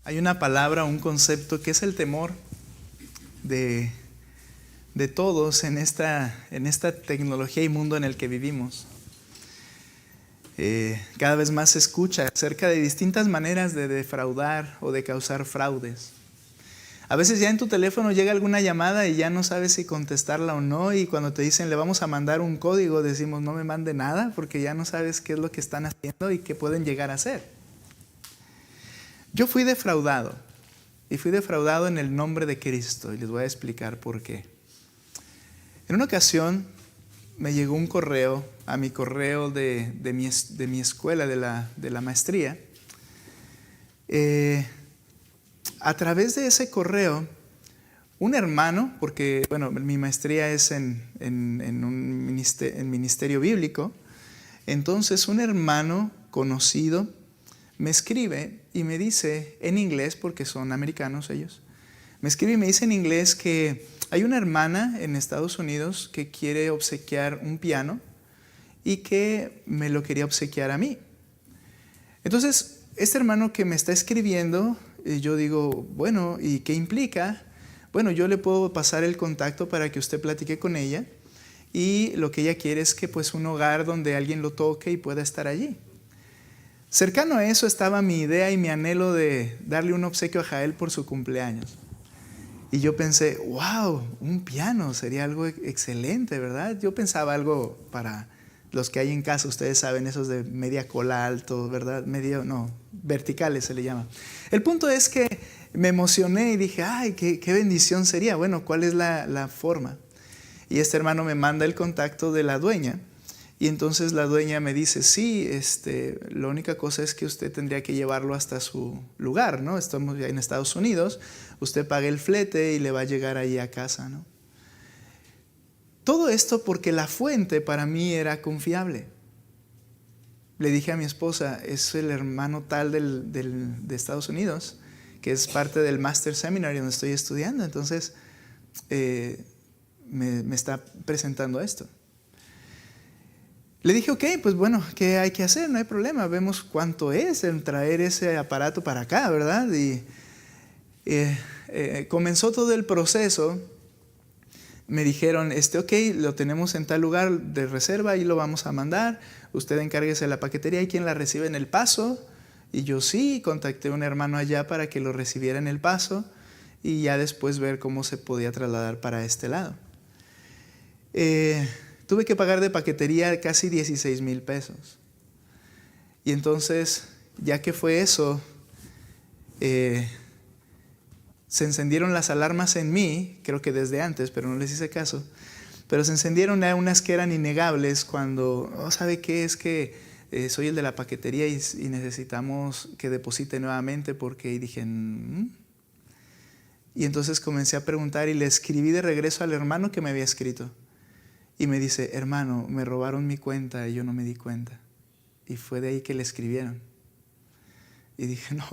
Hay una palabra, un concepto que es el temor de, de todos en esta tecnología y mundo en el que vivimos. Cada vez más se escucha acerca de distintas maneras de defraudar o de causar fraudes. A veces ya en tu teléfono llega alguna llamada y ya no sabes si contestarla o no, y cuando te dicen le vamos a mandar un código, decimos no me mande nada porque ya no sabes qué es lo que están haciendo y qué pueden llegar a hacer. Yo fui defraudado, y fui defraudado en el nombre de Cristo, y les voy a explicar por qué. En una ocasión me llegó un correo a mi correo de mi escuela, de la maestría. A través de ese correo, un hermano, porque bueno, mi maestría es en ministerio bíblico, entonces un hermano conocido me escribe y me dice en inglés, porque son americanos ellos, me escribe y me dice en inglés que hay una hermana en Estados Unidos que quiere obsequiar un piano y que me lo quería obsequiar a mí. Entonces, este hermano que me está escribiendo, yo digo, bueno, ¿y qué implica? Bueno, yo le puedo pasar el contacto para que usted platique con ella, y lo que ella quiere es que pues un hogar donde alguien lo toque y pueda estar allí. Cercano a eso estaba mi idea y mi anhelo de darle un obsequio a Jael por su cumpleaños. Y yo pensé, wow, un piano sería algo excelente, ¿verdad? Yo pensaba algo para los que hay en casa, ustedes saben, esos de media cola alto, ¿verdad? Verticales se le llama. El punto es que me emocioné y dije, ay, qué bendición sería. Bueno, ¿cuál es la forma? Y este hermano me manda el contacto de la dueña. Y entonces la dueña me dice, sí, la única cosa es que usted tendría que llevarlo hasta su lugar, ¿no? Estamos ya en Estados Unidos, usted paga el flete y le va a llegar ahí a casa, ¿no? Todo esto porque la fuente para mí era confiable. Le dije a mi esposa, es el hermano tal de Estados Unidos, que es parte del Master Seminary donde estoy estudiando, entonces me está presentando esto. Le dije, ok, pues bueno, ¿qué hay que hacer? No hay problema, vemos cuánto es en traer ese aparato para acá, ¿verdad? Y comenzó todo el proceso. Me dijeron, ok, lo tenemos en tal lugar de reserva y lo vamos a mandar. Usted encárguese de la paquetería y quien la recibe en El Paso. Y yo sí, contacté a un hermano allá para que lo recibiera en El Paso y ya después ver cómo se podía trasladar para este lado. Tuve que pagar de paquetería casi 16,000 pesos. Y entonces, ya que fue eso, se encendieron las alarmas en mí, creo que desde antes, pero no les hice caso. Pero se encendieron unas que eran innegables cuando, ¿sabe qué? Es que soy el de la paquetería y necesitamos que deposite nuevamente porque, y dije, Y entonces comencé a preguntar y le escribí de regreso al hermano que me había escrito. Y me dice, hermano, me robaron mi cuenta y yo no me di cuenta. Y fue de ahí que le escribieron. Y dije, no.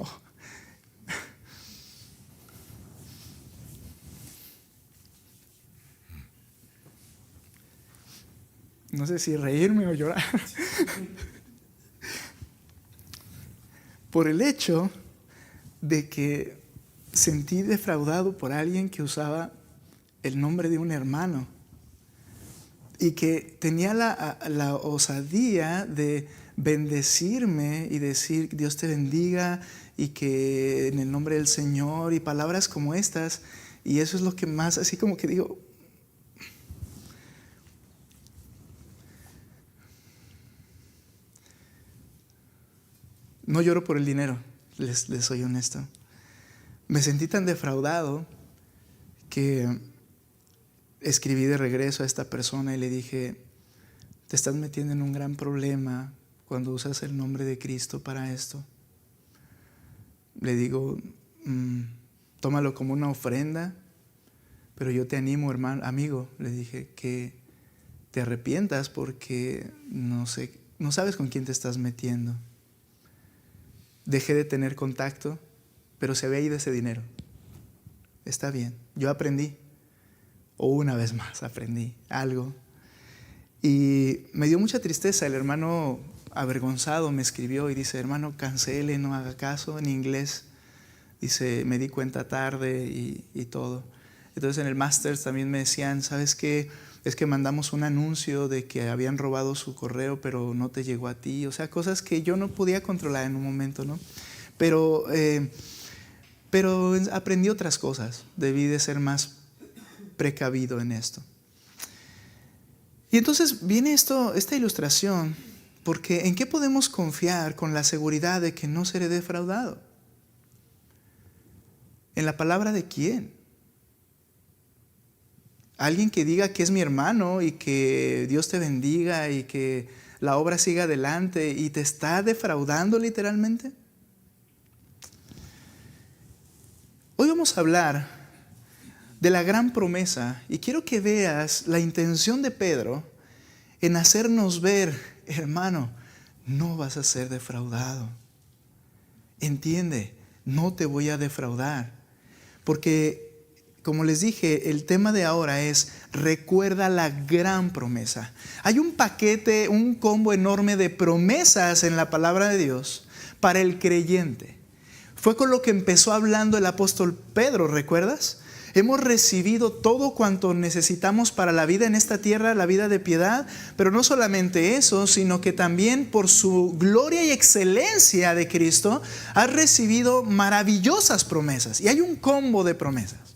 No sé si reírme o llorar. Por el hecho de que sentí defraudado por alguien que usaba el nombre de un hermano. Y que tenía la osadía de bendecirme y decir Dios te bendiga y que en el nombre del Señor y palabras como estas. Y eso es lo que más, así como que digo, no lloro por el dinero, les soy honesto. Me sentí tan defraudado que escribí de regreso a esta persona y le dije, te estás metiendo en un gran problema cuando usas el nombre de Cristo para esto. Le digo, tómalo como una ofrenda, pero yo te animo, hermano, amigo, le dije, que te arrepientas porque no sabes con quién te estás metiendo. Dejé de tener contacto, pero se había ido ese dinero. Está bien, yo aprendí. O una vez más aprendí algo. Y me dio mucha tristeza. El hermano avergonzado me escribió y dice, hermano, cancele, no haga caso. En inglés Dice, me di cuenta tarde y todo. Entonces en el Masters también me decían, ¿sabes qué? Es que mandamos un anuncio de que habían robado su correo, pero no te llegó a ti. O sea, cosas que yo no podía controlar en un momento, ¿no? Pero aprendí otras cosas. Debí de ser más precavido en esto. Y entonces viene esta ilustración, porque ¿en qué podemos confiar con la seguridad de que no seré defraudado? ¿En la palabra de quién? Alguien que diga que es mi hermano y que Dios te bendiga y que la obra siga adelante y te está defraudando literalmente. Hoy vamos a hablar de la gran promesa y quiero que veas la intención de Pedro en hacernos ver, hermano, no vas a ser defraudado. Entiende, no te voy a defraudar. Porque, como les dije, el tema de ahora es recuerda la gran promesa. Hay un paquete, un combo enorme de promesas en la palabra de Dios para el creyente. Fue con lo que empezó hablando el apóstol Pedro, ¿recuerdas? Hemos recibido todo cuanto necesitamos para la vida en esta tierra, la vida de piedad, pero no solamente eso, sino que también por su gloria y excelencia de Cristo, has recibido maravillosas promesas. Y hay un combo de promesas.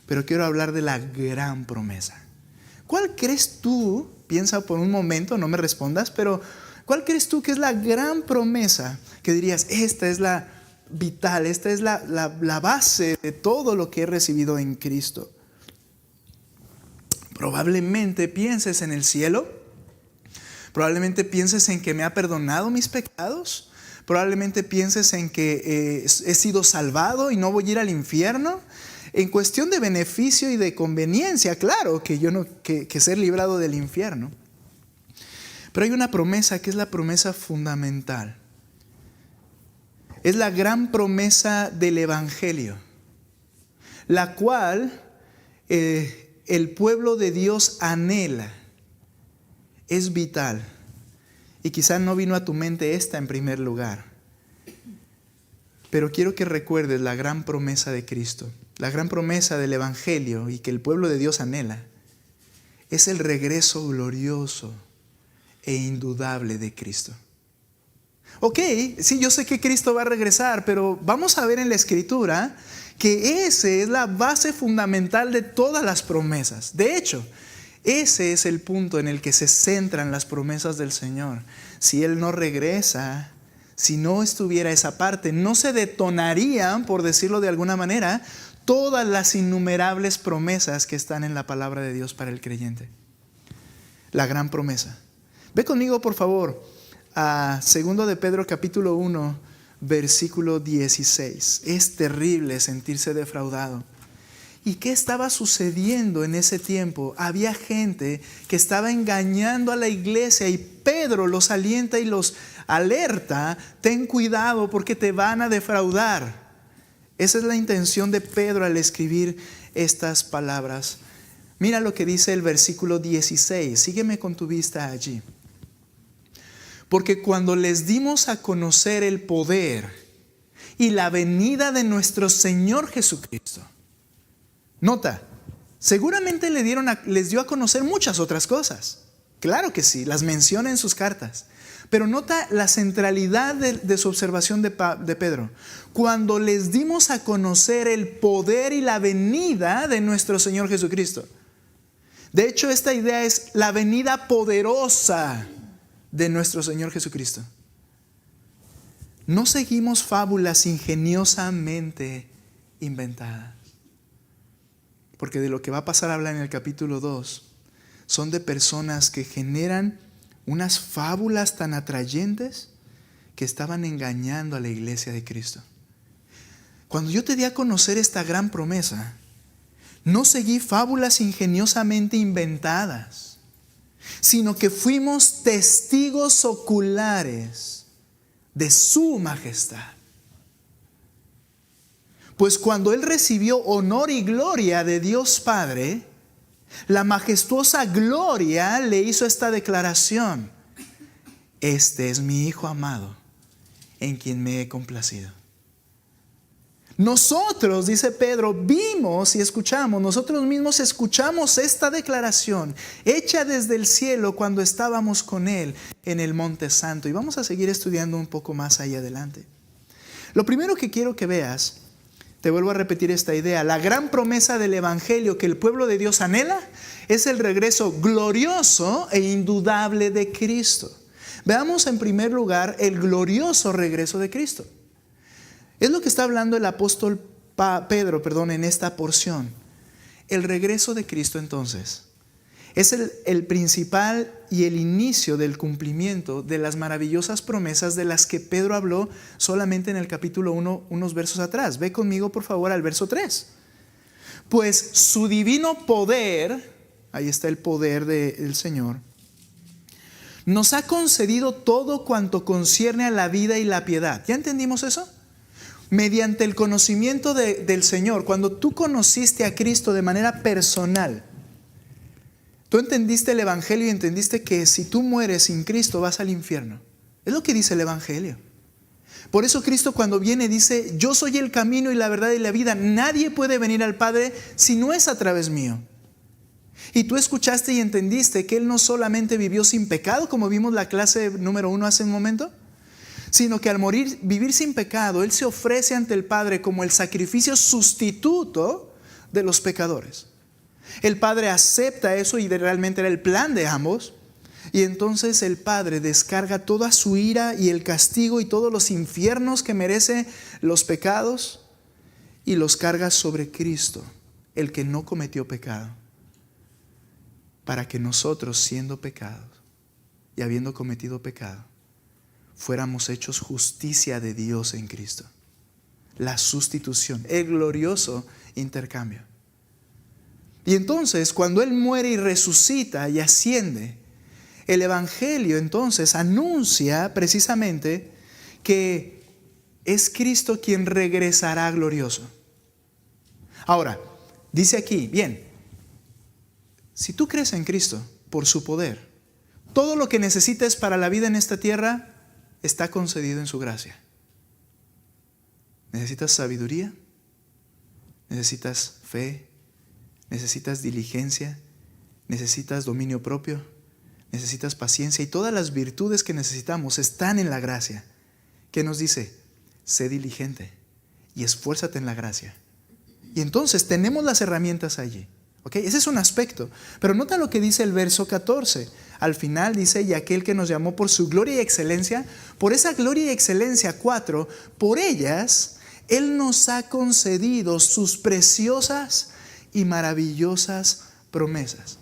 Pero quiero hablar de la gran promesa. ¿Cuál crees tú? Piensa por un momento, no me respondas, pero ¿cuál crees tú que es la gran promesa que dirías, esta es la vital, esta es la base de todo lo que he recibido en Cristo? Probablemente pienses en el cielo, probablemente pienses en que me ha perdonado mis pecados, probablemente pienses en que he sido salvado y no voy a ir al infierno. En cuestión de beneficio y de conveniencia, claro que yo no que ser librado del infierno, pero hay una promesa que es la promesa fundamental. Es la gran promesa del Evangelio, la cual el pueblo de Dios anhela. Es vital. Y quizá no vino a tu mente esta en primer lugar. Pero quiero que recuerdes la gran promesa de Cristo, la gran promesa del Evangelio y que el pueblo de Dios anhela. Es el regreso glorioso e indudable de Cristo. Ok, sí, yo sé que Cristo va a regresar, pero vamos a ver en la Escritura que esa es la base fundamental de todas las promesas. De hecho, ese es el punto en el que se centran las promesas del Señor. Si Él no regresa, si no estuviera esa parte, no se detonarían, por decirlo de alguna manera, todas las innumerables promesas que están en la palabra de Dios para el creyente. La gran promesa. Ve conmigo, por favor, a 2 de Pedro capítulo 1, versículo 16. Es terrible sentirse defraudado. ¿Y qué estaba sucediendo en ese tiempo? Había gente que estaba engañando a la iglesia y Pedro los alienta y los alerta: ten cuidado porque te van a defraudar. Esa es la intención de Pedro al escribir estas palabras. Mira lo que dice el versículo 16. Sígueme con tu vista allí. Porque cuando les dimos a conocer el poder y la venida de nuestro Señor Jesucristo. Nota, seguramente les dio a conocer muchas otras cosas. Claro que sí, las menciona en sus cartas. Pero nota la centralidad de su observación de Pedro. Cuando les dimos a conocer el poder y la venida de nuestro Señor Jesucristo. De hecho, esta idea es la venida poderosa de nuestro Señor Jesucristo. No seguimos fábulas ingeniosamente inventadas. Porque de lo que va a pasar a hablar en el capítulo 2 son de personas que generan unas fábulas tan atrayentes que estaban engañando a la iglesia de Cristo. Cuando yo te di a conocer esta gran promesa, no seguí fábulas ingeniosamente inventadas, sino que fuimos testigos oculares de su majestad. Pues cuando Él recibió honor y gloria de Dios Padre, la majestuosa gloria le hizo esta declaración: este es mi Hijo amado, en quien me he complacido. Nosotros, dice Pedro, vimos y escuchamos, nosotros mismos escuchamos esta declaración hecha desde el cielo cuando estábamos con Él en el Monte Santo. Y vamos a seguir estudiando un poco más ahí adelante. Lo primero que quiero que veas, te vuelvo a repetir esta idea, la gran promesa del Evangelio que el pueblo de Dios anhela es el regreso glorioso e indudable de Cristo. Veamos en primer lugar el glorioso regreso de Cristo. Es lo que está hablando el apóstol Pedro, en esta porción. El regreso de Cristo entonces es el principal y el inicio del cumplimiento de las maravillosas promesas de las que Pedro habló solamente en el capítulo 1, unos versos atrás. Ve conmigo por favor al verso 3. Pues su divino poder, ahí está el poder del Señor, nos ha concedido todo cuanto concierne a la vida y la piedad. ¿Ya entendimos eso? Mediante el conocimiento del Señor, cuando tú conociste a Cristo de manera personal, tú entendiste el Evangelio y entendiste que si tú mueres sin Cristo vas al infierno. Es lo que dice el Evangelio. Por eso Cristo cuando viene dice, yo soy el camino y la verdad y la vida. Nadie puede venir al Padre si no es a través mío. Y tú escuchaste y entendiste que Él no solamente vivió sin pecado, como vimos la clase número 1 hace un momento, sino que al vivir sin pecado, Él se ofrece ante el Padre como el sacrificio sustituto de los pecadores. El Padre acepta eso y realmente era el plan de ambos. Y entonces el Padre descarga toda su ira y el castigo y todos los infiernos que merece los pecados y los carga sobre Cristo, el que no cometió pecado, para que nosotros, siendo pecados y habiendo cometido pecado, fuéramos hechos justicia de Dios en Cristo. La sustitución, el glorioso intercambio. Y entonces, cuando Él muere y resucita y asciende, el Evangelio entonces anuncia precisamente que es Cristo quien regresará glorioso. Ahora, dice aquí, bien, si tú crees en Cristo por su poder, todo lo que necesites para la vida en esta tierra está concedido en su gracia. ¿Necesitas sabiduría? ¿Necesitas fe? ¿Necesitas diligencia? ¿Necesitas dominio propio? ¿Necesitas paciencia? Y todas las virtudes que necesitamos están en la gracia. ¿Qué nos dice? Sé diligente y esfuérzate en la gracia. Y entonces tenemos las herramientas allí. ¿Okay? Ese es un aspecto. Pero nota lo que dice el verso 14. Al final dice, y aquel que nos llamó por su gloria y excelencia, por esa gloria y excelencia, 4, por ellas Él nos ha concedido sus preciosas y maravillosas promesas,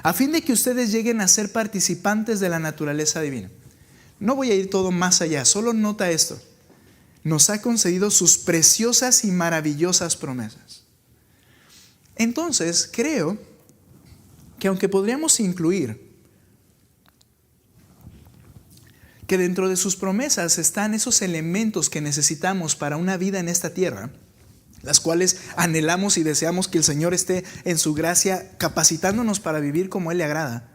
a fin de que ustedes lleguen a ser participantes de la naturaleza divina. No voy a ir todo más allá, solo nota esto. Nos ha concedido sus preciosas y maravillosas promesas. Entonces, creo que aunque podríamos incluir que dentro de sus promesas están esos elementos que necesitamos para una vida en esta tierra, las cuales anhelamos y deseamos que el Señor esté en su gracia capacitándonos para vivir como Él le agrada.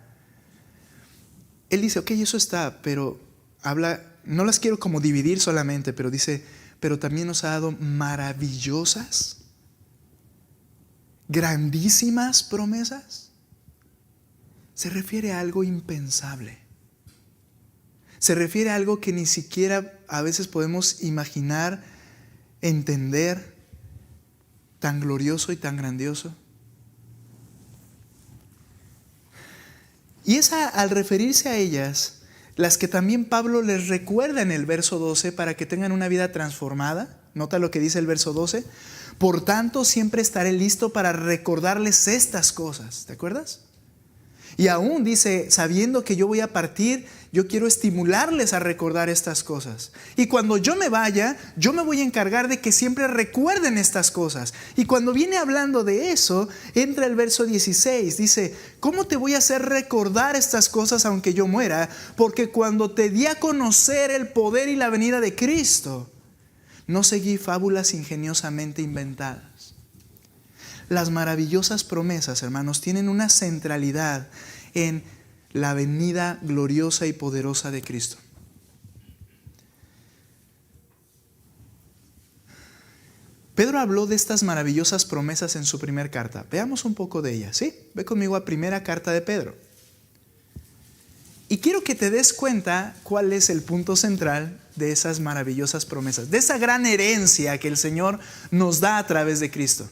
Él dice, ok, eso está, pero habla, no las quiero como dividir solamente, pero dice, pero también nos ha dado maravillosas, grandísimas promesas. Se refiere a algo impensable. Se refiere a algo que ni siquiera a veces podemos imaginar, entender, tan glorioso y tan grandioso. Y es al referirse a ellas, las que también Pablo les recuerda en el verso 12 para que tengan una vida transformada. Nota lo que dice el verso 12. Por tanto, siempre estaré listo para recordarles estas cosas. ¿Te acuerdas? Y aún dice, sabiendo que yo voy a partir, yo quiero estimularles a recordar estas cosas. Y cuando yo me vaya, yo me voy a encargar de que siempre recuerden estas cosas. Y cuando viene hablando de eso, entra el verso 16. Dice, ¿cómo te voy a hacer recordar estas cosas aunque yo muera? Porque cuando te di a conocer el poder y la venida de Cristo, no seguí fábulas ingeniosamente inventadas. Las maravillosas promesas, hermanos, tienen una centralidad en la venida gloriosa y poderosa de Cristo. Pedro habló de estas maravillosas promesas en su primera carta. Veamos un poco de ellas, ¿sí? Ve conmigo a primera carta de Pedro. Y quiero que te des cuenta cuál es el punto central de esas maravillosas promesas, de esa gran herencia que el Señor nos da a través de Cristo.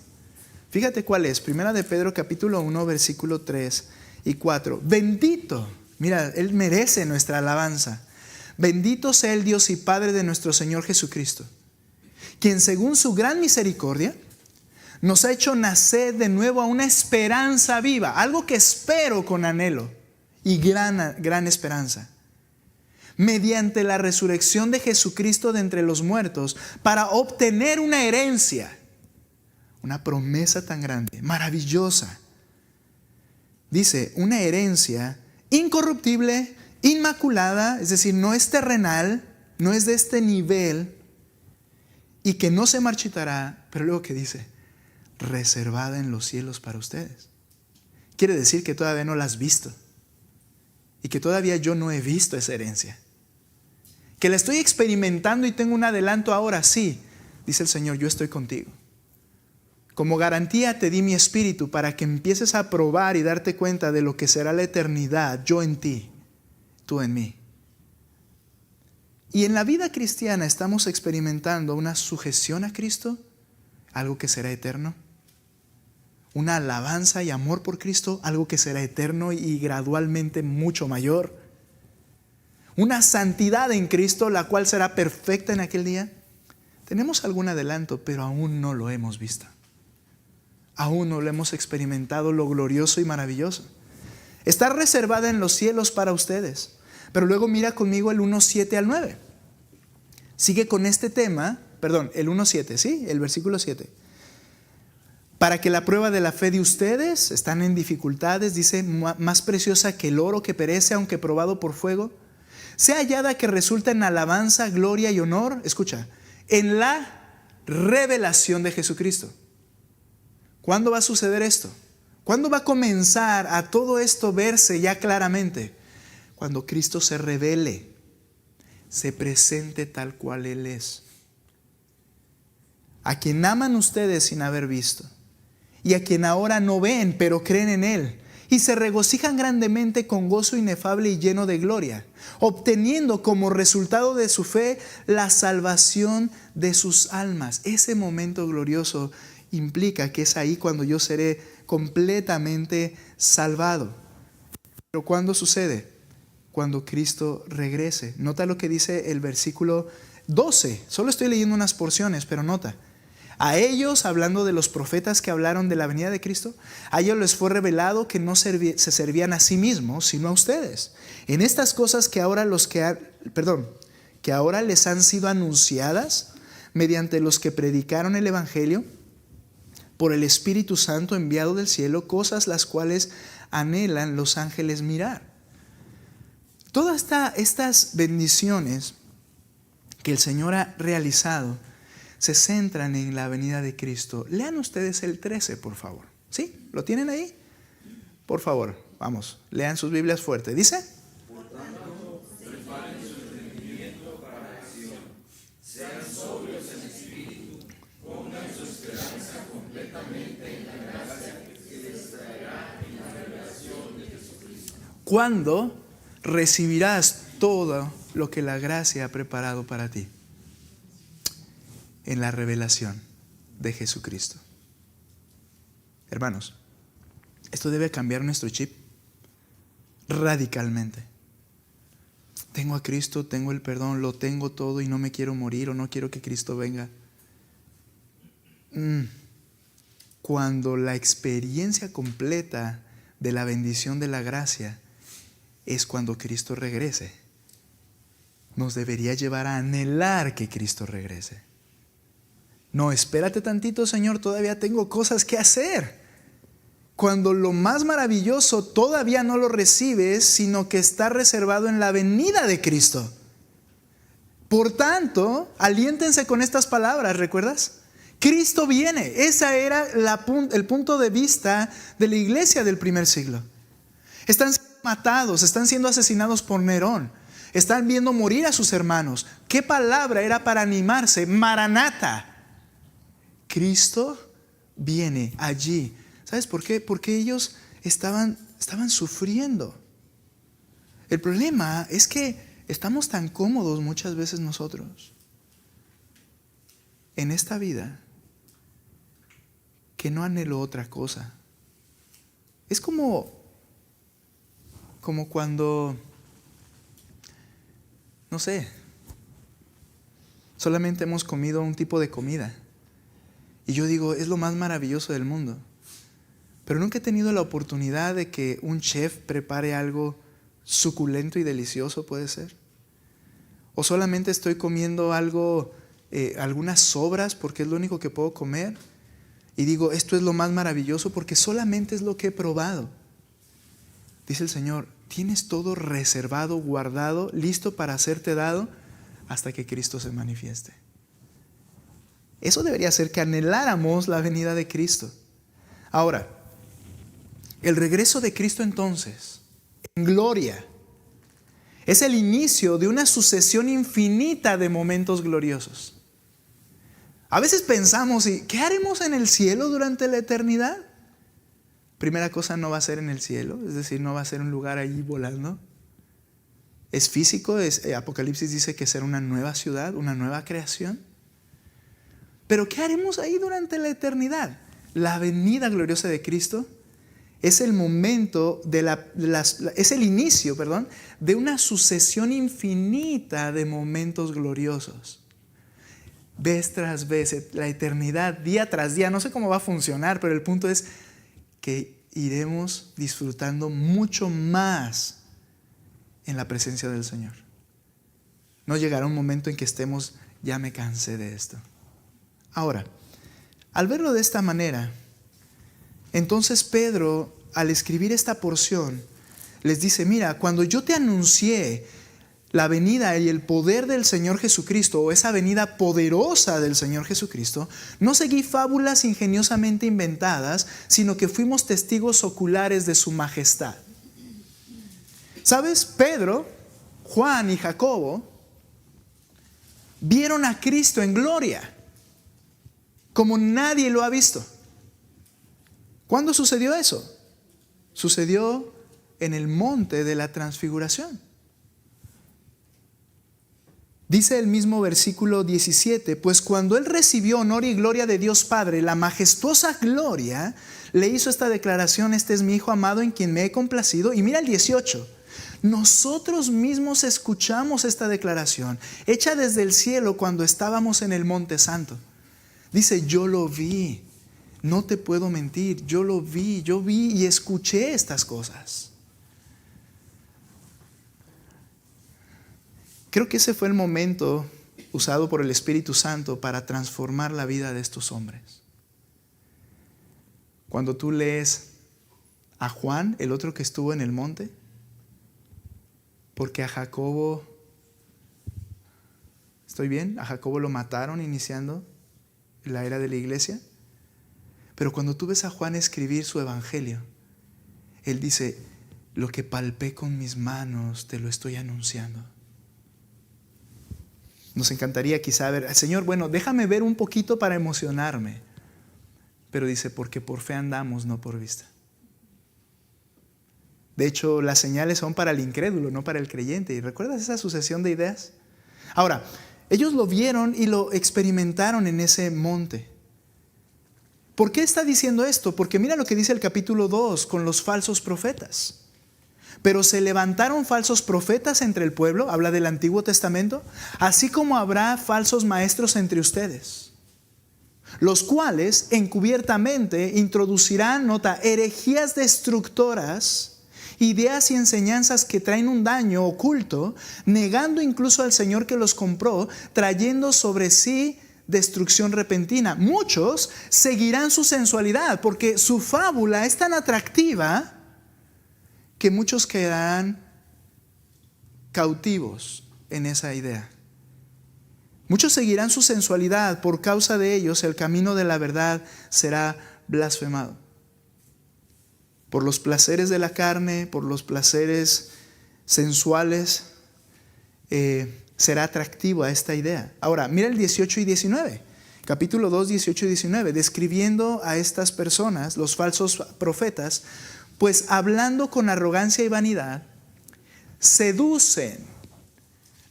Fíjate cuál es. Primera de Pedro capítulo 1, versículo 3 y 4. Bendito, mira, Él merece nuestra alabanza. Bendito sea el Dios y Padre de nuestro Señor Jesucristo, quien según su gran misericordia nos ha hecho nacer de nuevo a una esperanza viva, algo que espero con anhelo y gran esperanza, mediante la resurrección de Jesucristo de entre los muertos, para obtener una herencia, una promesa tan grande, maravillosa. Dice, una herencia incorruptible, inmaculada, es decir, no es terrenal, no es de este nivel, y que no se marchitará, pero luego que dice, reservada en los cielos para ustedes. Quiere decir que todavía no la has visto, y que todavía yo no he visto esa herencia, que la estoy experimentando y tengo un adelanto ahora. Sí, dice el Señor, yo estoy contigo. Como garantía te di mi espíritu para que empieces a probar y darte cuenta de lo que será la eternidad, yo en ti, tú en mí. Y en la vida cristiana estamos experimentando una sujeción a Cristo, algo que será eterno. Una alabanza y amor por Cristo, algo que será eterno y gradualmente mucho mayor. Una santidad en Cristo, la cual será perfecta en aquel día. Tenemos algún adelanto, pero aún no lo hemos visto. Aún no lo hemos experimentado, lo glorioso y maravilloso. Está reservada en los cielos para ustedes. Pero luego mira conmigo el 1:7 al 9. Sigue con este tema, el 1:7, ¿sí? El versículo 7. Para que la prueba de la fe de ustedes, están en dificultades, dice, más preciosa que el oro que perece, aunque probado por fuego, sea hallada que resulta en alabanza, gloria y honor, escucha, en la revelación de Jesucristo. ¿Cuándo va a suceder esto? ¿Cuándo va a comenzar a todo esto verse ya claramente? Cuando Cristo se revele, se presente tal cual Él es. A quien aman ustedes sin haber visto, y a quien ahora no ven, pero creen en Él, y se regocijan grandemente con gozo inefable y lleno de gloria, obteniendo como resultado de su fe la salvación de sus almas. Ese momento glorioso implica que es ahí cuando yo seré completamente salvado. Pero ¿cuándo sucede? Cuando Cristo regrese. Nota lo que dice el versículo 12. Solo estoy leyendo unas porciones, pero nota. A ellos, hablando de los profetas que hablaron de la venida de Cristo, a ellos les fue revelado que no se servían a sí mismos, sino a ustedes. En estas cosas que ahora que ahora les han sido anunciadas mediante los que predicaron el Evangelio por el Espíritu Santo enviado del cielo, cosas las cuales anhelan los ángeles mirar. Todas estas bendiciones que el Señor ha realizado se centran en la venida de Cristo. Lean ustedes el 13, por favor. ¿Sí? ¿Lo tienen ahí? Por favor, vamos, lean sus Biblias fuerte. Dice: por tanto, preparen su entendimiento para la acción, sean sobrios en espíritu, pongan su esperanza completamente en la gracia que les traerá en la revelación de Jesucristo. ¿Cuándo recibirás todo lo que la gracia ha preparado para ti? En la revelación de Jesucristo. Hermanos, esto debe cambiar nuestro chip radicalmente. Tengo a Cristo, tengo el perdón, lo tengo todo y no me quiero morir o no quiero que Cristo venga. Cuando la experiencia completa de la bendición de la gracia es cuando Cristo regrese, nos debería llevar a anhelar que Cristo regrese. No, espérate tantito, Señor, todavía tengo cosas que hacer. Cuando lo más maravilloso todavía no lo recibes, sino que está reservado en la venida de Cristo. Por tanto, aliéntense con estas palabras, ¿recuerdas? Cristo viene. Ese era el punto de vista de la iglesia del primer siglo. Están siendo matados, están siendo asesinados por Nerón. Están viendo morir a sus hermanos. ¿Qué palabra era para animarse? Maranata. Cristo viene allí. ¿Sabes por qué? Porque ellos estaban sufriendo. El problema es que estamos tan cómodos muchas veces nosotros en esta vida que no anhelo otra cosa. Es como cuando, no sé, solamente hemos comido un tipo de comida. Y yo digo, es lo más maravilloso del mundo. Pero nunca he tenido la oportunidad de que un chef prepare algo suculento y delicioso, puede ser. O solamente estoy comiendo algo, algunas sobras porque es lo único que puedo comer. Y digo, esto es lo más maravilloso porque solamente es lo que he probado. Dice el Señor, tienes todo reservado, guardado, listo para hacerte dado hasta que Cristo se manifieste. Eso debería hacer que anheláramos la venida de Cristo. Ahora, el regreso de Cristo entonces, en gloria, es el inicio de una sucesión infinita de momentos gloriosos. A veces pensamos, ¿qué haremos en el cielo durante la eternidad? Primera cosa, no va a ser en el cielo, es decir, no va a ser un lugar allí volando. Es físico, Apocalipsis dice que será una nueva ciudad, una nueva creación. Pero ¿qué haremos ahí durante la eternidad? La venida gloriosa de Cristo es el momento es el inicio, de una sucesión infinita de momentos gloriosos. Vez tras vez, la eternidad, día tras día, no sé cómo va a funcionar, pero el punto es que iremos disfrutando mucho más en la presencia del Señor. No llegará un momento en que estemos, ya me cansé de esto. Ahora, al verlo de esta manera, entonces Pedro, al escribir esta porción, les dice, mira, cuando yo te anuncié la venida y el poder del Señor Jesucristo, o esa venida poderosa del Señor Jesucristo, no seguí fábulas ingeniosamente inventadas, sino que fuimos testigos oculares de su majestad. ¿Sabes? Pedro, Juan y Jacobo vieron a Cristo en gloria, como nadie lo ha visto. ¿Cuándo sucedió eso? Sucedió en el monte de la transfiguración. Dice el mismo versículo 17, pues cuando él recibió honor y gloria de Dios Padre, la majestuosa gloria, le hizo esta declaración, este es mi Hijo amado en quien me he complacido. Y mira el 18, nosotros mismos escuchamos esta declaración, hecha desde el cielo cuando estábamos en el Monte Santo. Dice, yo lo vi, no te puedo mentir, yo vi y escuché estas cosas. Creo que ese fue el momento usado por el Espíritu Santo para transformar la vida de estos hombres. Cuando tú lees a Juan, el otro que estuvo en el monte, porque a Jacobo, ¿estoy bien? A Jacobo lo mataron iniciando la era de la iglesia. Pero cuando tú ves a Juan escribir su evangelio, él dice, lo que palpé con mis manos te lo estoy anunciando. Nos encantaría quizá ver, Señor, bueno, déjame ver un poquito para emocionarme. Pero dice, porque por fe andamos, no por vista. De hecho, las señales son para el incrédulo, no para el creyente. ¿Y recuerdas esa sucesión de ideas? Ahora, ellos lo vieron y lo experimentaron en ese monte. ¿Por qué está diciendo esto? Porque mira lo que dice el capítulo 2 con los falsos profetas. Pero se levantaron falsos profetas entre el pueblo, habla del Antiguo Testamento, así como habrá falsos maestros entre ustedes, los cuales encubiertamente introducirán, nota, herejías destructoras, ideas y enseñanzas que traen un daño oculto, negando incluso al Señor que los compró, trayendo sobre sí destrucción repentina. Muchos seguirán su sensualidad porque su fábula es tan atractiva que muchos quedarán cautivos en esa idea. Muchos seguirán su sensualidad, por causa de ellos el camino de la verdad será blasfemado. Por los placeres de la carne, por los placeres sensuales, será atractivo a esta idea. Ahora, mira el 18 y 19, Capítulo 2, 18 y 19, describiendo a estas personas, los falsos profetas, pues hablando con arrogancia y vanidad, seducen.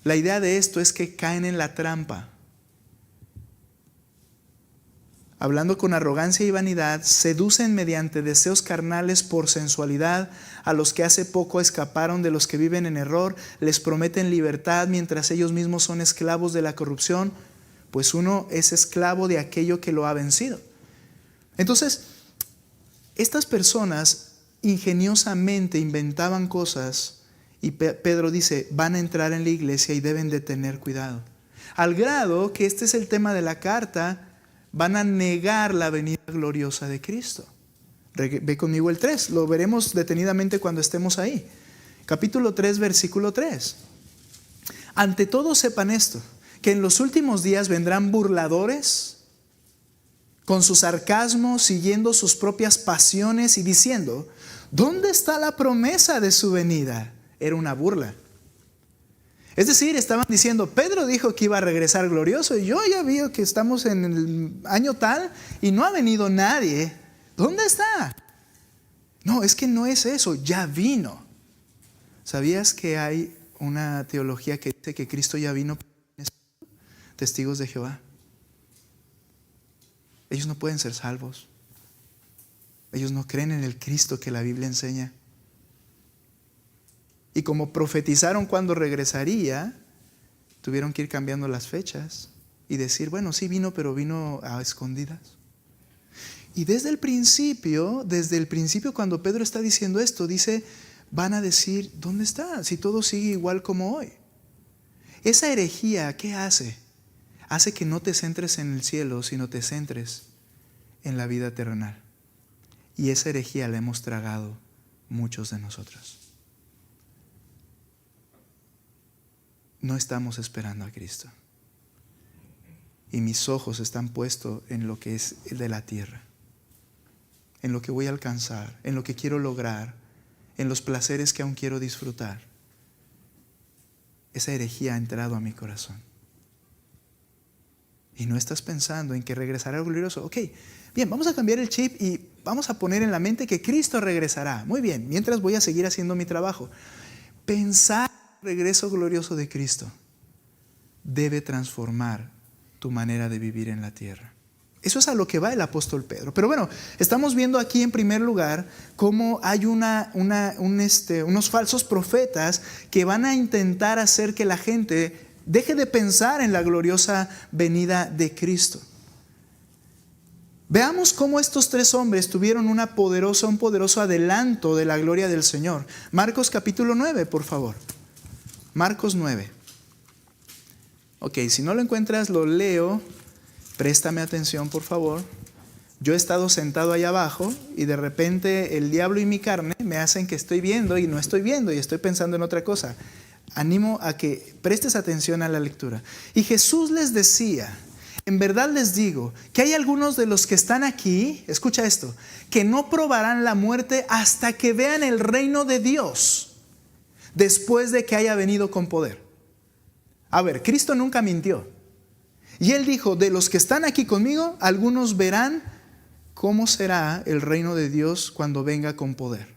La idea de esto es que caen en la trampa. Hablando con arrogancia y vanidad, seducen mediante deseos carnales por sensualidad a los que hace poco escaparon de los que viven en error, les prometen libertad mientras ellos mismos son esclavos de la corrupción, pues uno es esclavo de aquello que lo ha vencido. Entonces, estas personas ingeniosamente inventaban cosas y Pedro dice, van a entrar en la iglesia y deben de tener cuidado. Al grado que este es el tema de la carta, van a negar la venida gloriosa de Cristo. Ve conmigo el 3, lo veremos detenidamente cuando estemos ahí. Capítulo 3, versículo 3. Ante todo sepan esto, que en los últimos días vendrán burladores con su sarcasmo, siguiendo sus propias pasiones y diciendo, ¿dónde está la promesa de su venida? Era una burla. Es decir, estaban diciendo, Pedro dijo que iba a regresar glorioso y yo ya vi que estamos en el año tal y no ha venido nadie. ¿Dónde está? No, es que no es eso, ya vino. ¿Sabías que hay una teología que dice que Cristo ya vino? Testigos de Jehová. Ellos no pueden ser salvos. Ellos no creen en el Cristo que la Biblia enseña. Y como profetizaron cuando regresaría, tuvieron que ir cambiando las fechas y decir, bueno, sí vino, pero vino a escondidas. Y desde el principio cuando Pedro está diciendo esto, dice, van a decir, ¿dónde está? Si todo sigue igual como hoy. Esa herejía, ¿qué hace? Hace que no te centres en el cielo, sino te centres en la vida terrenal. Y esa herejía la hemos tragado muchos de nosotros. No estamos esperando a Cristo. Y mis ojos están puestos en lo que es de la tierra, en lo que voy a alcanzar, en lo que quiero lograr, en los placeres que aún quiero disfrutar. Esa herejía ha entrado a mi corazón. Y no estás pensando en que regresará el glorioso. Ok, bien, vamos a cambiar el chip y vamos a poner en la mente que Cristo regresará. Muy bien, mientras voy a seguir haciendo mi trabajo. Pensar el regreso glorioso de Cristo debe transformar tu manera de vivir en la tierra. Eso es a lo que va el apóstol Pedro. Pero bueno, estamos viendo aquí en primer lugar cómo hay unos falsos profetas que van a intentar hacer que la gente deje de pensar en la gloriosa venida de Cristo. Veamos cómo estos tres hombres tuvieron un poderoso adelanto de la gloria del Señor. Marcos capítulo 9, por favor. Marcos 9. Ok, si no lo encuentras, lo leo. Préstame atención, por favor. Yo he estado sentado allá abajo y de repente el diablo y mi carne me hacen que estoy viendo y no estoy viendo y estoy pensando en otra cosa. Animo a que prestes atención a la lectura. Y Jesús les decía, en verdad les digo, que hay algunos de los que están aquí, escucha esto, que no probarán la muerte hasta que vean el reino de Dios, después de que haya venido con poder. A ver, Cristo nunca mintió. Y Él dijo, de los que están aquí conmigo, algunos verán cómo será el reino de Dios cuando venga con poder.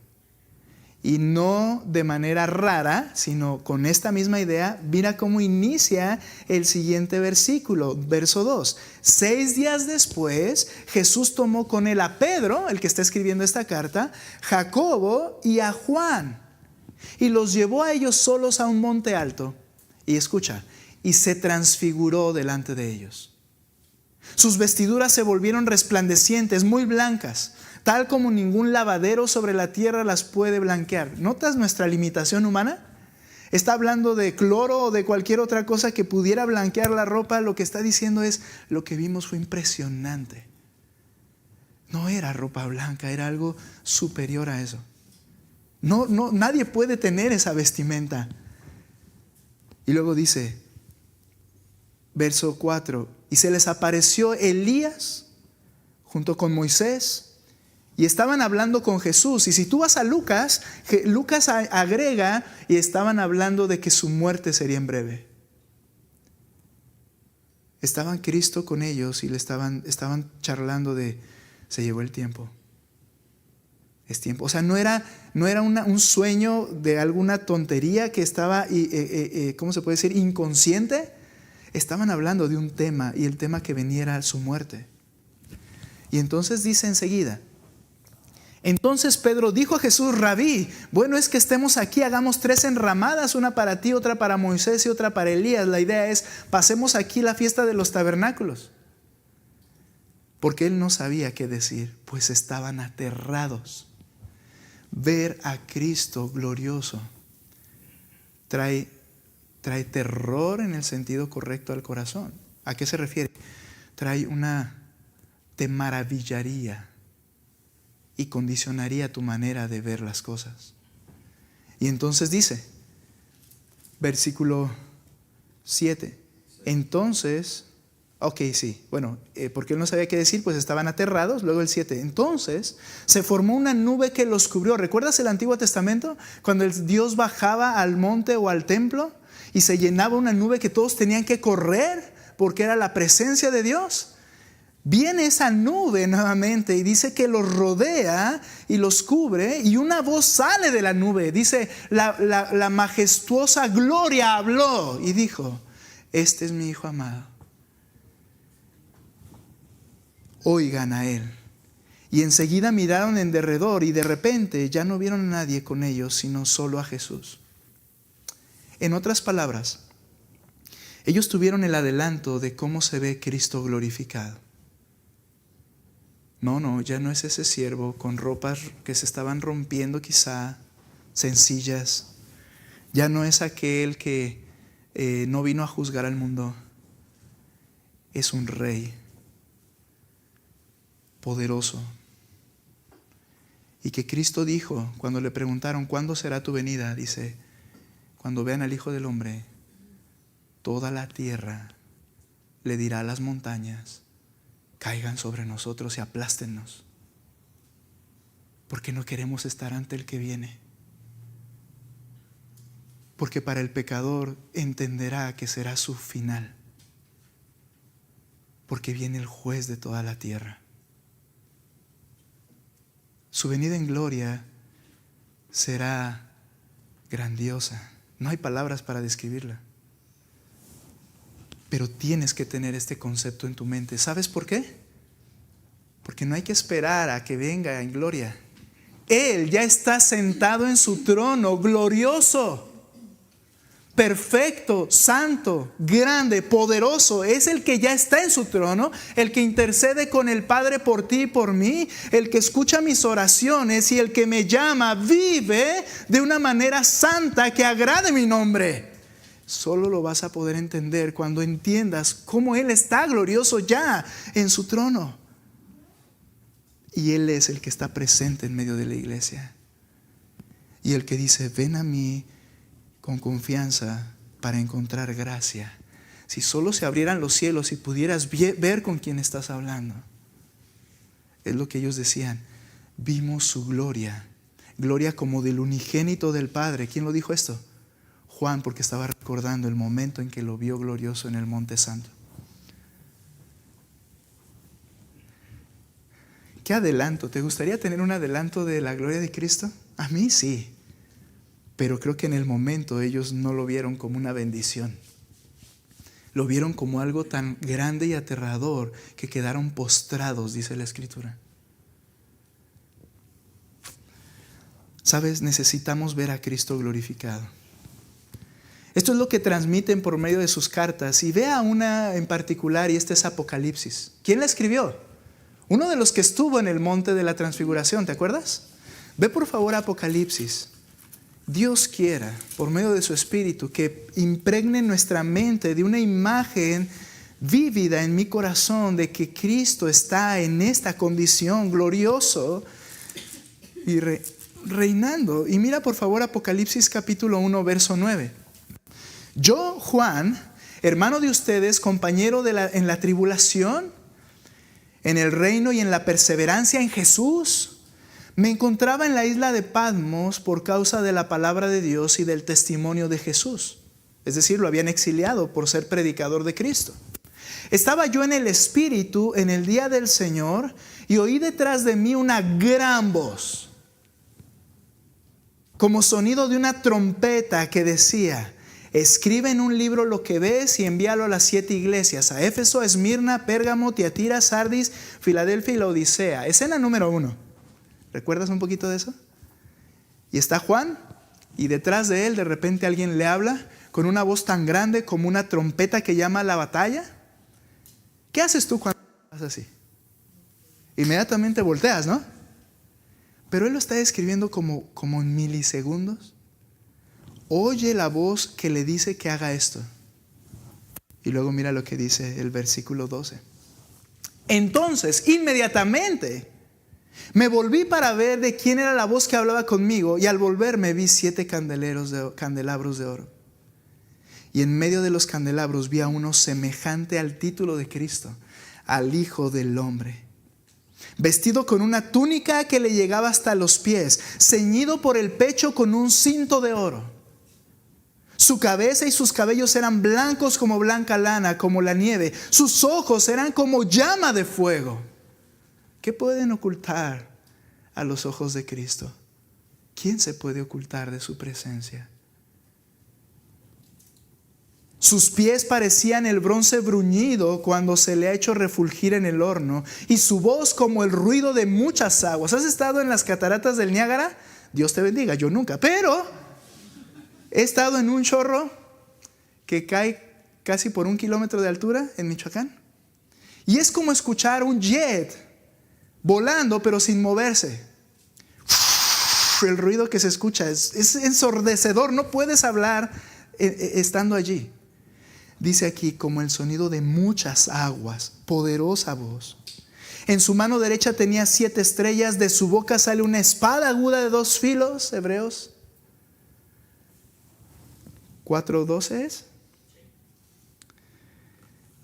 Y no de manera rara, sino con esta misma idea, mira cómo inicia el siguiente versículo, verso 2. 6 días después, Jesús tomó con él a Pedro, el que está escribiendo esta carta, Jacobo y a Juan, y los llevó a ellos solos a un monte alto. Y escucha, y se transfiguró delante de ellos. Sus vestiduras se volvieron resplandecientes, muy blancas, tal como ningún lavadero sobre la tierra las puede blanquear. ¿Notas nuestra limitación humana? Está hablando de cloro o de cualquier otra cosa que pudiera blanquear la ropa. Lo que está diciendo es, lo que vimos fue impresionante. No era ropa blanca, era algo superior a eso. Nadie puede tener esa vestimenta. Y luego dice, verso 4, y se les apareció Elías junto con Moisés y estaban hablando con Jesús. Y si tú vas a Lucas agrega, y estaban hablando de que su muerte sería en breve. estaban Cristo con ellos y estaban charlando de, se llegó el tiempo. Es tiempo. O sea, no era un sueño de alguna tontería que estaba, ¿cómo se puede decir? Inconsciente. Estaban hablando de un tema, y el tema que veniera a su muerte. Y entonces dice enseguida, entonces Pedro dijo a Jesús: Rabí, bueno es que estemos aquí, hagamos 3 enramadas, una para ti, otra para Moisés y otra para Elías. La idea es, pasemos aquí la fiesta de los tabernáculos. Porque él no sabía qué decir, pues estaban aterrados. Ver a Cristo glorioso trae terror en el sentido correcto al corazón. ¿A qué se refiere? Te maravillaría y condicionaría tu manera de ver las cosas. Y entonces dice, versículo 7, entonces, porque él no sabía qué decir, pues estaban aterrados. Luego el 7, entonces se formó una nube que los cubrió. ¿Recuerdas el Antiguo Testamento? Cuando Dios bajaba al monte o al templo y se llenaba una nube que todos tenían que correr porque era la presencia de Dios. Viene esa nube nuevamente y dice que los rodea y los cubre, y una voz sale de la nube. Dice, la majestuosa gloria habló y dijo: este es mi Hijo amado, oigan a él. Y enseguida miraron en derredor, y de repente ya no vieron a nadie con ellos, sino solo a Jesús. En otras palabras, ellos tuvieron el adelanto de cómo se ve Cristo glorificado. No, ya no es ese siervo con ropas que se estaban rompiendo quizá, sencillas. Ya no es aquel que no vino a juzgar al mundo. Es un rey poderoso. Y que Cristo dijo, cuando le preguntaron ¿cuándo será tu venida? Dice, cuando vean al Hijo del Hombre, toda la tierra le dirá a las montañas: caigan sobre nosotros y aplástennos, porque no queremos estar ante el que viene. Porque para el pecador entenderá que será su final, porque viene el juez de toda la tierra. Su venida en gloria será grandiosa. No hay palabras para describirla. Pero tienes que tener este concepto en tu mente. ¿Sabes por qué? Porque no hay que esperar a que venga en gloria. Él ya está sentado en su trono, glorioso, perfecto, santo, grande, poderoso. Es el que ya está en su trono, el que intercede con el Padre por ti y por mí, el que escucha mis oraciones y el que me llama. Vive de una manera santa que agrade mi nombre. Solo lo vas a poder entender cuando entiendas cómo Él está glorioso ya en su trono. Y Él es el que está presente en medio de la iglesia. Y el que dice: ven a mí con confianza para encontrar gracia. Si solo se abrieran los cielos y pudieras ver con quién estás hablando. Es lo que ellos decían: vimos su gloria, gloria como del unigénito del Padre. ¿Quién lo dijo esto? Juan, porque estaba recordando el momento en que lo vio glorioso en el Monte Santo. ¿Qué adelanto? ¿Te gustaría tener un adelanto de la gloria de Cristo? A mí sí, pero creo que en el momento ellos no lo vieron como una bendición. Lo vieron como algo tan grande y aterrador que quedaron postrados, dice la Escritura. ¿Sabes? Necesitamos ver a Cristo glorificado. Esto es lo que transmiten por medio de sus cartas. Y vea una en particular, y esta es Apocalipsis. ¿Quién la escribió? Uno de los que estuvo en el monte de la transfiguración, ¿te acuerdas? Ve por favor Apocalipsis. Dios quiera, por medio de su Espíritu, que impregne nuestra mente de una imagen vívida en mi corazón de que Cristo está en esta condición glorioso y reinando. Y mira por favor Apocalipsis capítulo 1, verso 9. Yo, Juan, hermano de ustedes, compañero en la tribulación, en el reino y en la perseverancia en Jesús, me encontraba en la isla de Patmos por causa de la palabra de Dios y del testimonio de Jesús. Es decir, lo habían exiliado por ser predicador de Cristo. Estaba yo en el Espíritu en el día del Señor y oí detrás de mí una gran voz, como sonido de una trompeta que decía: escribe en un libro lo que ves y envíalo a las 7 iglesias, a Éfeso, a Esmirna, Pérgamo, Tiatira, Sardis, Filadelfia y la Odisea. Escena número 1. ¿Recuerdas un poquito de eso? Y está Juan, y detrás de él de repente alguien le habla con una voz tan grande como una trompeta que llama a la batalla. ¿Qué haces tú cuando estás así? Inmediatamente volteas, ¿no? Pero él lo está describiendo como en milisegundos. Oye la voz que le dice que haga esto. Y luego mira lo que dice el versículo 12. Entonces, inmediatamente, me volví para ver de quién era la voz que hablaba conmigo, y al volverme vi 7 candelabros de oro. Y en medio de los candelabros vi a uno semejante al título de Cristo, al Hijo del Hombre, vestido con una túnica que le llegaba hasta los pies, ceñido por el pecho con un cinto de oro. Su cabeza y sus cabellos eran blancos como blanca lana, como la nieve. Sus ojos eran como llama de fuego. ¿Qué pueden ocultar a los ojos de Cristo? ¿Quién se puede ocultar de su presencia? Sus pies parecían el bronce bruñido cuando se le ha hecho refulgir en el horno, y su voz como el ruido de muchas aguas. ¿Has estado en las cataratas del Niágara? Dios te bendiga, yo nunca. Pero he estado en un chorro que cae casi por 1 kilómetro de altura en Michoacán. Y es como escuchar un jet volando pero sin moverse. El ruido que se escucha es ensordecedor. No puedes hablar estando allí. Dice aquí, como el sonido de muchas aguas, poderosa voz. En su mano derecha tenía 7 estrellas, de su boca sale una espada aguda de 2 filos, Hebreos 4:12 es.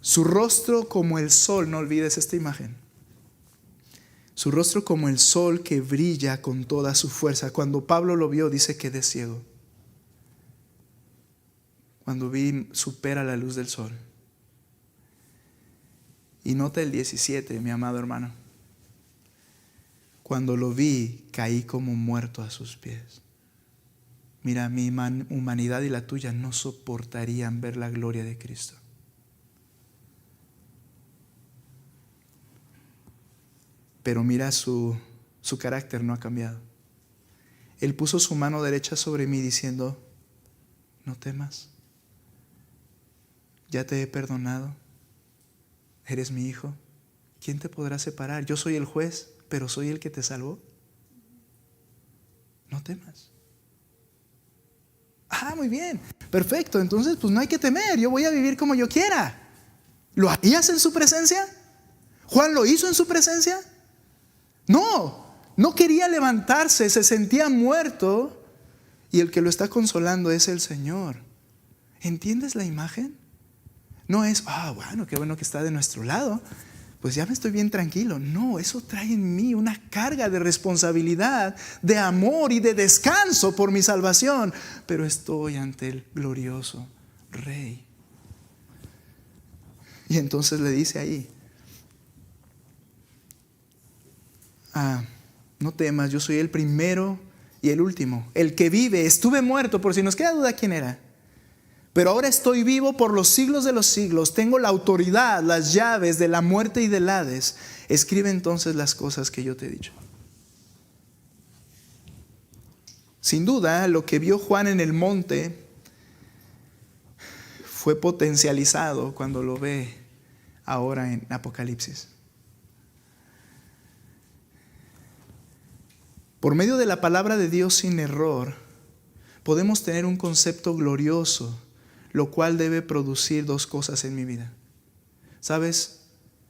Su rostro como el sol, no olvides esta imagen. Su rostro como el sol que brilla con toda su fuerza. Cuando Pablo lo vio, dice que quedé ciego. Cuando vi, supera la luz del sol. Y nota el 17, mi amado hermano. Cuando lo vi, caí como muerto a sus pies. Mira, mi humanidad y la tuya no soportarían ver la gloria de Cristo. Pero mira, su carácter no ha cambiado. Él puso su mano derecha sobre mí diciendo: no temas, ya te he perdonado, eres mi hijo. ¿Quién te podrá separar? Yo soy el juez, pero soy el que te salvó. No temas. Muy bien, perfecto. Entonces pues no hay que temer, yo voy a vivir como yo quiera. ¿Lo harías en su presencia? ¿Juan lo hizo en su presencia? No quería levantarse, se sentía muerto, y el que lo está consolando es el Señor. ¿Entiendes la imagen? No es, bueno, qué bueno que está de nuestro lado, pues ya me estoy bien tranquilo. No, eso trae en mí una carga de responsabilidad, de amor y de descanso por mi salvación. Pero estoy ante el glorioso Rey. Y entonces le dice ahí: no temas, yo soy el primero y el último, el que vive. Estuve muerto, por si nos queda duda quién era, pero ahora estoy vivo por los siglos de los siglos. Tengo la autoridad, las llaves de la muerte y del Hades. Escribe entonces las cosas que yo te he dicho. Sin duda, lo que vio Juan en el monte fue potencializado cuando lo ve ahora en Apocalipsis. Por medio de la palabra de Dios sin error, podemos tener un concepto glorioso, lo cual debe producir 2 cosas en mi vida. ¿Sabes?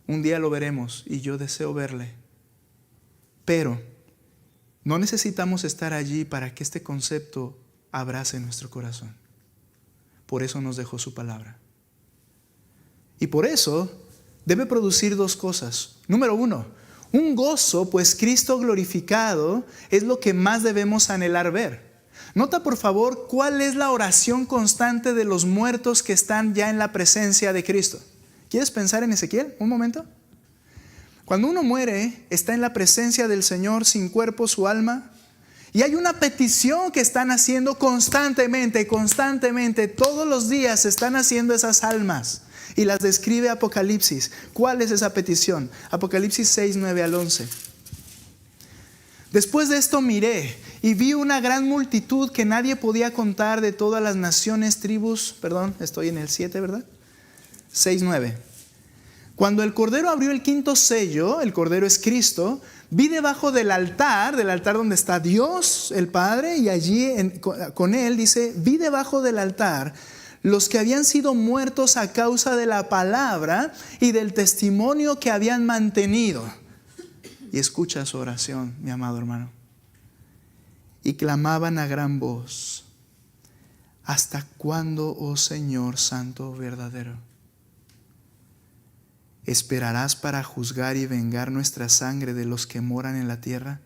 Un día lo veremos y yo deseo verle. Pero no necesitamos estar allí para que este concepto abrace nuestro corazón. Por eso nos dejó su palabra. Y por eso debe producir 2 cosas. Número 1, un gozo, pues Cristo glorificado es lo que más debemos anhelar ver. Nota por favor cuál es la oración constante de los muertos que están ya en la presencia de Cristo. ¿Quieres pensar en Ezequiel? Un momento. Cuando uno muere, está en la presencia del Señor sin cuerpo su alma. Y hay una petición que están haciendo constantemente. Todos los días se están haciendo esas almas. Y las describe Apocalipsis. ¿Cuál es esa petición? Apocalipsis 6, 9 al 11. Después de esto miré y vi una gran multitud que nadie podía contar, de todas las naciones, tribus. Perdón, estoy en el 7, ¿verdad? 6, 9. Cuando el Cordero abrió el quinto sello, el Cordero es Cristo, vi debajo del altar donde está Dios el Padre, y allí con Él dice, vi debajo del altar los que habían sido muertos a causa de la palabra y del testimonio que habían mantenido. Y escucha su oración, mi amado hermano. Y clamaban a gran voz: ¿hasta cuándo, oh Señor Santo verdadero? ¿Esperarás para juzgar y vengar nuestra sangre de los que moran en la tierra?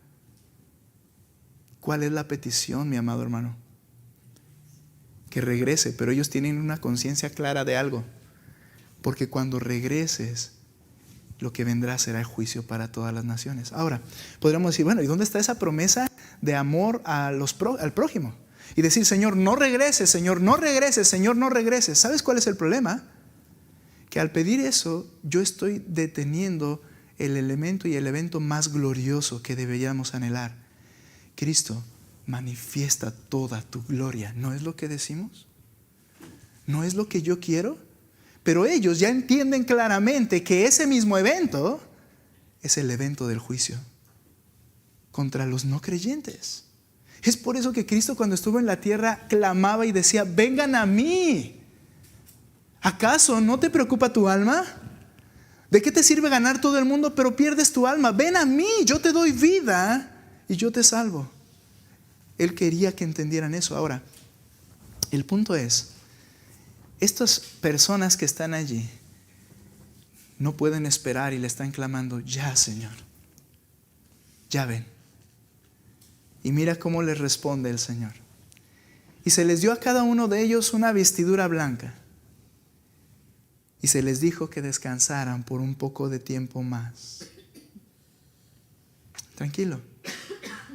¿Cuál es la petición, mi amado hermano? Que regrese, pero ellos tienen una conciencia clara de algo. Porque cuando regreses, lo que vendrá será el juicio para todas las naciones. Ahora, podríamos decir, bueno, ¿y dónde está esa promesa de amor al prójimo? Y decir, Señor, no regreses, Señor, no regreses, Señor, no regreses. ¿Sabes cuál es el problema? Que al pedir eso, yo estoy deteniendo el elemento y el evento más glorioso que deberíamos anhelar. Cristo, manifiesta toda tu gloria. ¿No es lo que decimos? ¿No es lo que yo quiero? Pero ellos ya entienden claramente que ese mismo evento es el evento del juicio contra los no creyentes. Es por eso que Cristo, cuando estuvo en la tierra, clamaba y decía: vengan a mí. ¿Acaso no te preocupa tu alma? ¿De qué te sirve ganar todo el mundo pero pierdes tu alma? Ven a mí, yo te doy vida y yo te salvo. Él quería que entendieran eso. Ahora, el punto es, estas personas que están allí no pueden esperar y le están clamando: ya, Señor, ya ven. Y mira cómo les responde el Señor. Y se les dio a cada uno de ellos una vestidura blanca. Y se les dijo que descansaran por un poco de tiempo más. Tranquilo.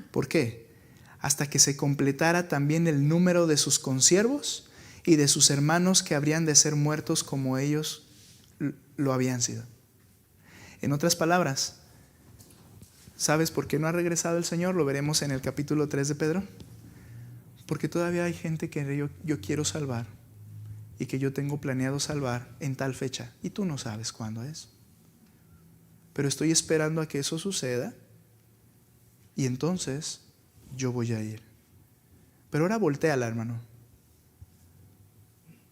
¿Por qué? Hasta que se completara también el número de sus consiervos y de sus hermanos que habrían de ser muertos como ellos lo habían sido. En otras palabras, ¿sabes por qué no ha regresado el Señor? Lo veremos en el capítulo 3 de Pedro. Porque todavía hay gente que yo quiero salvar y que yo tengo planeado salvar en tal fecha, y tú no sabes cuándo es. Pero estoy esperando a que eso suceda, y entonces yo voy a ir. Pero ahora voltéala, hermano.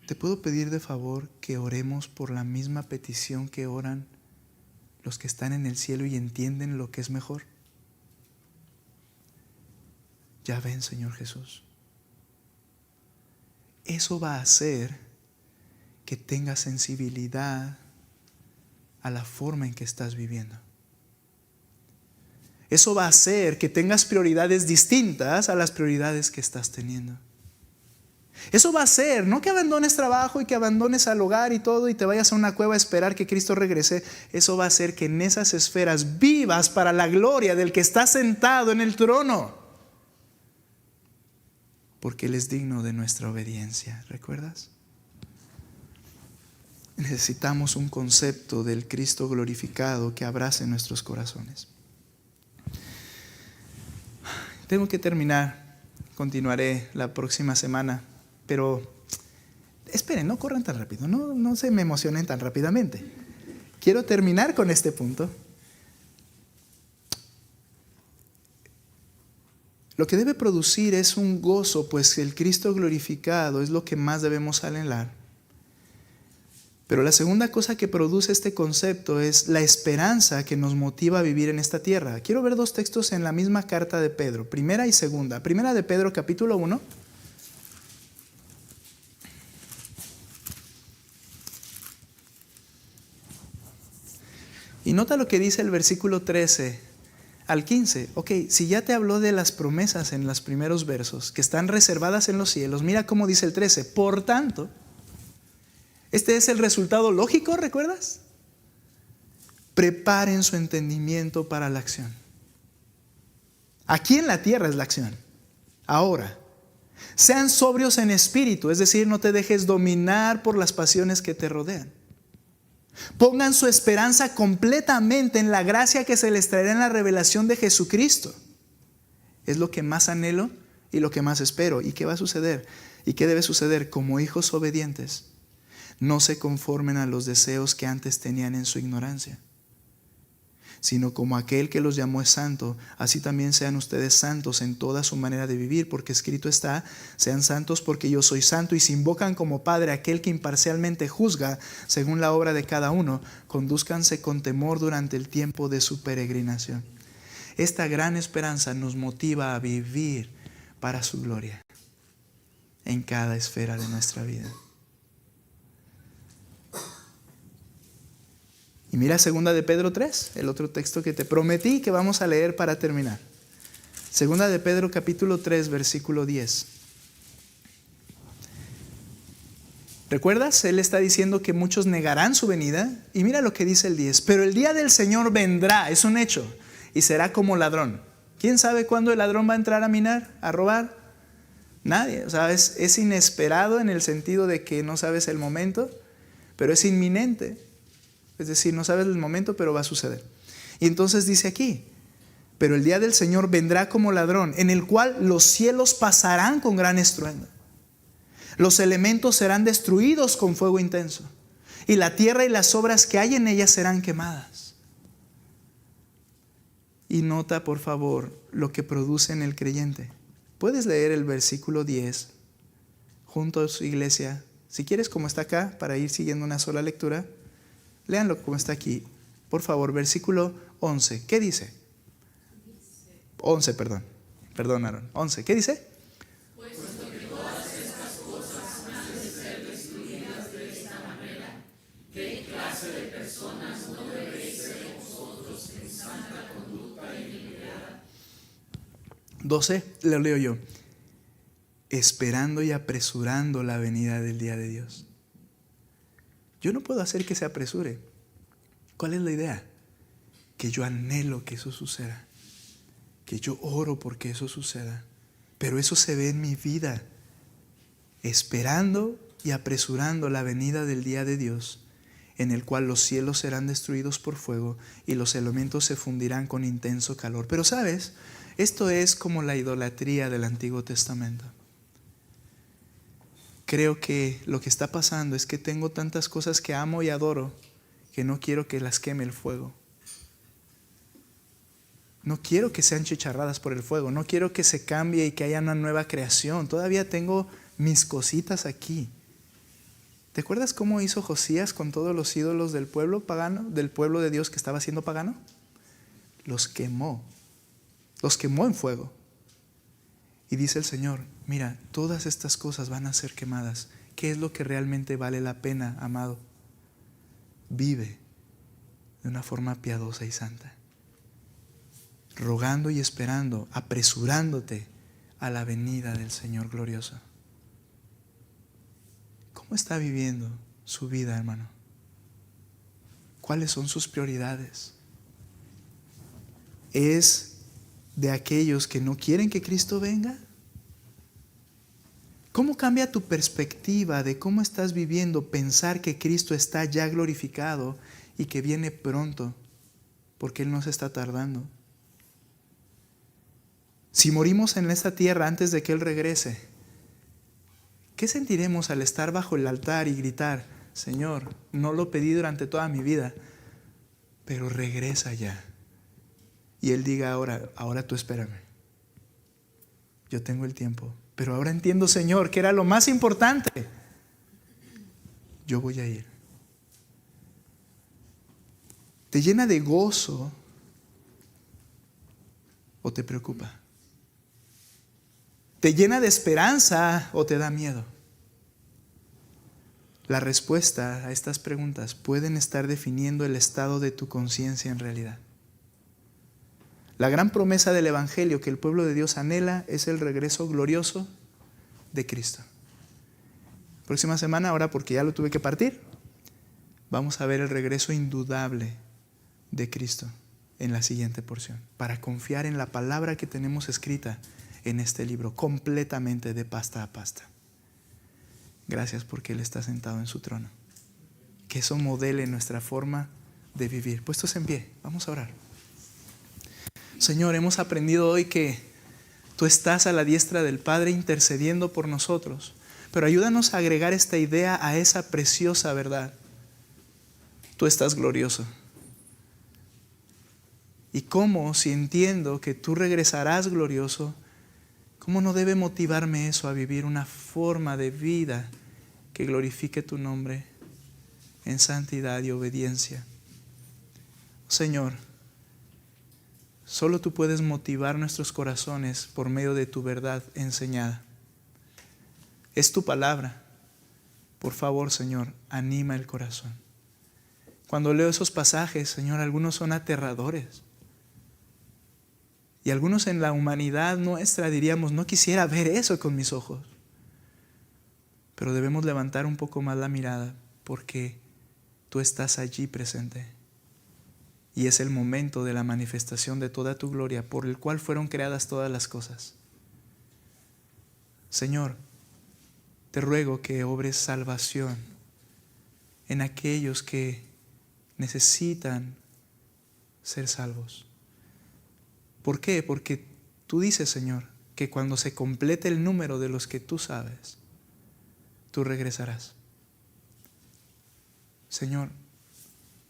¿Te puedo pedir de favor que oremos por la misma petición que oran los que están en el cielo y entienden lo que es mejor? Ya ven, Señor Jesús. Eso va a hacer que tengas sensibilidad a la forma en que estás viviendo. Eso va a hacer que tengas prioridades distintas a las prioridades que estás teniendo. Eso va a hacer, no que abandones trabajo y que abandones al hogar y todo y te vayas a una cueva a esperar que Cristo regrese. Eso va a hacer que en esas esferas vivas para la gloria del que está sentado en el trono. Porque Él es digno de nuestra obediencia, ¿recuerdas? Necesitamos un concepto del Cristo glorificado que abrace nuestros corazones. Tengo que terminar, continuaré la próxima semana, pero esperen, no corran tan rápido, no se me emocionen tan rápidamente. Quiero terminar con este punto. Lo que debe producir es un gozo, pues el Cristo glorificado es lo que más debemos anhelar. Pero la segunda cosa que produce este concepto es la esperanza que nos motiva a vivir en esta tierra. Quiero ver dos textos en la misma carta de Pedro, primera y segunda. Primera de Pedro, capítulo 1. Y nota lo que dice el versículo 13 al 15. Ok, si ya te habló de las promesas en los primeros versos, que están reservadas en los cielos, mira cómo dice el 13. Por tanto, Este es el resultado lógico, ¿recuerdas? Preparen su entendimiento para la acción. Aquí en la tierra es la acción. Ahora, sean sobrios en espíritu, es decir, no te dejes dominar por las pasiones que te rodean. Pongan su esperanza completamente en la gracia que se les traerá en la revelación de Jesucristo. Es lo que más anhelo y lo que más espero. ¿Y qué va a suceder? ¿Y qué debe suceder? Como hijos obedientes, no se conformen a los deseos que antes tenían en su ignorancia, sino como aquel que los llamó es santo, así también sean ustedes santos en toda su manera de vivir, porque escrito está: sean santos porque yo soy santo. Y si invocan como Padre aquel que imparcialmente juzga según la obra de cada uno, condúzcanse con temor durante el tiempo de su peregrinación. Esta gran esperanza nos motiva a vivir para su gloria en cada esfera de nuestra vida. Y mira 2 de Pedro 3, el otro texto que te prometí que vamos a leer para terminar. 2 de Pedro capítulo 3, versículo 10. ¿Recuerdas? Él está diciendo que muchos negarán su venida. Y mira lo que dice el 10. Pero el día del Señor vendrá, es un hecho, y será como ladrón. ¿Quién sabe cuándo el ladrón va a entrar a minar, a robar? Nadie. O sea, es inesperado en el sentido de que no sabes el momento, pero es inminente. Es decir, no sabes el momento, pero va a suceder. Y entonces dice aquí: pero el día del Señor vendrá como ladrón, en el cual los cielos pasarán con gran estruendo. Los elementos serán destruidos con fuego intenso, y la tierra y las obras que hay en ella serán quemadas. Y nota, por favor, lo que produce en el creyente. Puedes leer el versículo 10 junto a su iglesia. Si quieres, como está acá, para ir siguiendo una sola lectura. Léanlo como está aquí. Por favor, versículo 11. ¿Qué dice? 11, perdón. Perdón, Aaron. 11. ¿Qué dice? Puesto que todas estas cosas han de ser destruidas de esta manera, ¿qué clase de personas no debéis ser vosotros en santa conducta y dignidad? 12, lo leo yo. Esperando y apresurando la venida del día de Dios. Yo no puedo hacer que se apresure. ¿Cuál es la idea? Que yo anhelo que eso suceda. Que yo oro porque eso suceda. Pero eso se ve en mi vida. Esperando y apresurando la venida del día de Dios, en el cual los cielos serán destruidos por fuego y los elementos se fundirán con intenso calor. Pero ¿sabes? Esto es como la idolatría del Antiguo Testamento. Creo que lo que está pasando es que tengo tantas cosas que amo y adoro que no quiero que las queme el fuego. No quiero que sean chicharradas por el fuego. No quiero que se cambie y que haya una nueva creación. Todavía tengo mis cositas aquí. ¿Te acuerdas cómo hizo Josías con todos los ídolos del pueblo pagano, del pueblo de Dios que estaba siendo pagano? Los quemó. Los quemó en fuego. Y dice el Señor: mira, todas estas cosas van a ser quemadas. ¿Qué es lo que realmente vale la pena, amado? Vive de una forma piadosa y santa, rogando y esperando, apresurándote a la venida del Señor glorioso. ¿Cómo está viviendo su vida, hermano? ¿Cuáles son sus prioridades? ¿Es de aquellos que no quieren que Cristo venga? ¿Cómo cambia tu perspectiva de cómo estás viviendo pensar que Cristo está ya glorificado y que viene pronto, porque Él no se está tardando? Si morimos en esta tierra antes de que Él regrese, ¿qué sentiremos al estar bajo el altar y gritar: Señor, no lo pedí durante toda mi vida, pero regresa ya? Y Él diga: ahora tú espérame. Yo tengo el tiempo. Pero ahora entiendo, Señor, que era lo más importante. Yo voy a ir. ¿Te llena de gozo o te preocupa? ¿Te llena de esperanza o te da miedo? La respuesta a estas preguntas pueden estar definiendo el estado de tu conciencia en realidad. La gran promesa del Evangelio que el pueblo de Dios anhela es el regreso glorioso de Cristo. Próxima semana, ahora porque ya lo tuve que partir, vamos a ver el regreso indudable de Cristo en la siguiente porción, para confiar en la palabra que tenemos escrita en este libro, completamente de pasta a pasta. Gracias porque Él está sentado en su trono. Que eso modele nuestra forma de vivir. Puestos en pie, vamos a orar. Señor, hemos aprendido hoy que Tú estás a la diestra del Padre intercediendo por nosotros. Pero ayúdanos a agregar esta idea a esa preciosa verdad. Tú estás glorioso. Y cómo, si entiendo que Tú regresarás glorioso, ¿cómo no debe motivarme eso a vivir una forma de vida que glorifique Tu nombre en santidad y obediencia? Señor, solo Tú puedes motivar nuestros corazones por medio de Tu verdad enseñada. Es Tu palabra. Por favor, Señor, anima el corazón. Cuando leo esos pasajes, Señor, algunos son aterradores. Y algunos en la humanidad nuestra diríamos, no quisiera ver eso con mis ojos. Pero debemos levantar un poco más la mirada porque Tú estás allí presente. Y es el momento de la manifestación de toda Tu gloria por el cual fueron creadas todas las cosas. Señor, Te ruego que obres salvación en aquellos que necesitan ser salvos. ¿Por qué? Porque Tú dices, Señor, que cuando se complete el número de los que Tú sabes, Tú regresarás. Señor,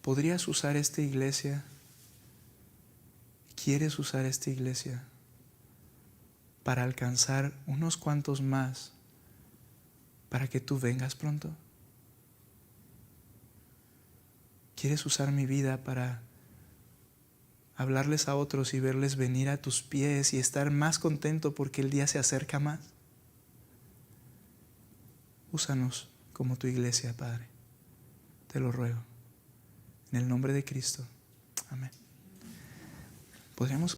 ¿podrías usar esta iglesia? ¿Quieres usar esta iglesia para alcanzar unos cuantos más para que Tú vengas pronto? ¿Quieres usar mi vida para hablarles a otros y verles venir a Tus pies y estar más contento porque el día se acerca más? Úsanos como Tu iglesia, Padre. Te lo ruego. En el nombre de Cristo. Amén. ¿Podríamos